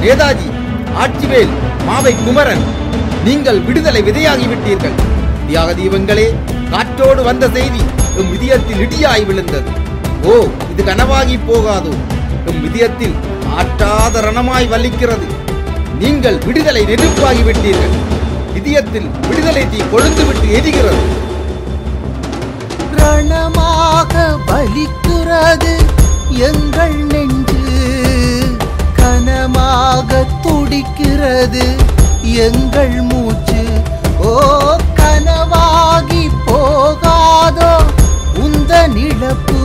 நேதாஜி, ஆட்சிவேல், மாவை குமரன், நீங்கள் விடுதலை விதையாகிவிட்டீர்கள். தியாக தீபங்களே, காற்றோடு வந்த செய்தி எம் இதயத்தில் இடியாய் விழுந்தது. ஓ, இது கனவாகி போகாதோ? எம் இதயத்தில் ஆற்றாத ரணமாய் வலிக்கிறது. நீங்கள் விடுதலை நெருப்பாகிவிட்டீர்கள். இதயத்தில் விடுதலை தீ கொழுந்து விட்டு எரிகிறது. ரணமாக வலிக்கிறது எங்கள் நெஞ்சு, கனமாக துடிக்கிறது எங்கள் மூச்சு. ஓ, கனவாகி போகாதோ உந்த நிலப்பு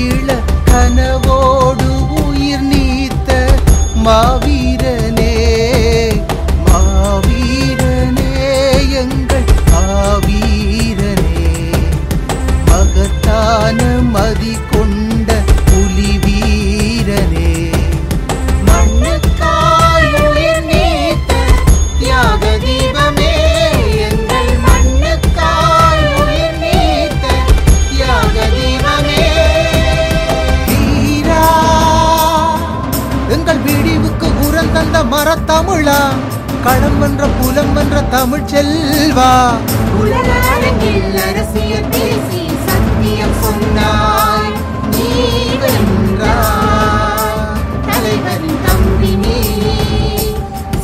இள கனவோடு உயிர் நீத்த மாவீரனே, மாவீரனே, எங்கள் ஆவீரனே, மகத்தான மதி கொண்ட புலி வீரனே, மண்ணுக்காய் உயிர் நீத்த தியாக தீபமே, எங்கள் மண்ணுக்காய் உயிர் நீத்த தியாக தீபமே. வீரா, எங்கள் விடிவுக்கு குரல் தந்த மரத்தமிழா, களம் வென்ற புலம் வென்ற தமிழ் செல்வா, உலக அரங்கில் அரசியல் பேசி சத்தியம் சொன்னாய், நீ வென்றாய். தலைவரின் தம்பி நீ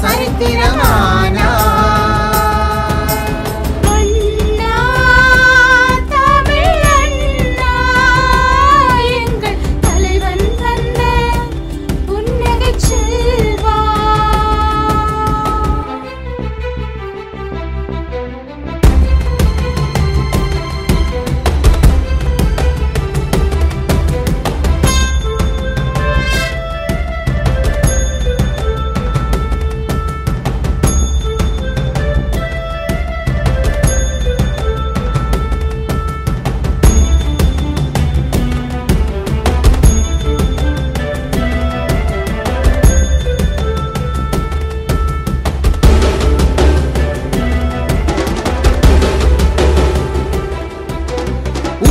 சரித்திரமானாய்.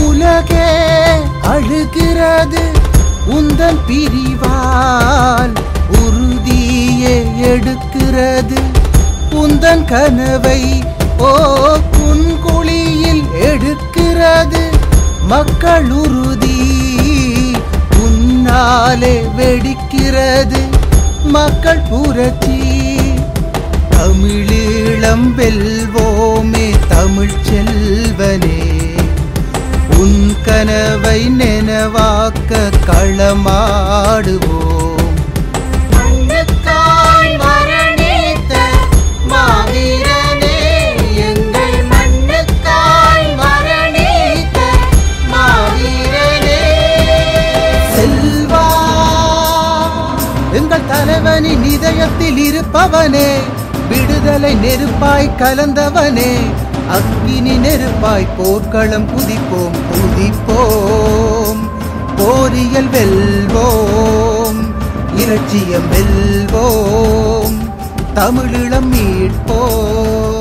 உலகே அழுகிறது உந்தன் பிரிவால், உறுதியே எடுக்கிறது உந்தன் கனவை. ஓ, புன்குழியில் எடுக்கிறது மக்கள் உறுதி, உன்னாலே வெடிக்கிறது மக்கள் புரட்சி. தமிழீழம் வெல்வோமே தமிழ் செல்வனே, உன் கனவை நினைவாக்க களமாடுவோம். மண்ணுக்காய் மரணித்த மாவீரனே, எங்கள் மண்ணுக்காய் மரணித்த மாவீரனே. செல்வா, எங்கள் தலைவனின் இதயத்தில் இருப்பவனே, விடுதலை நெருப்பாய் கலந்தவனே, அக்கினி நெருப்பாய் போர்க்களம் குதிப்போம் குதிப்போம். போரியல் வெல்வோம், இலட்சியம் வெல்வோம், தமிழீழம் மீட்போம்.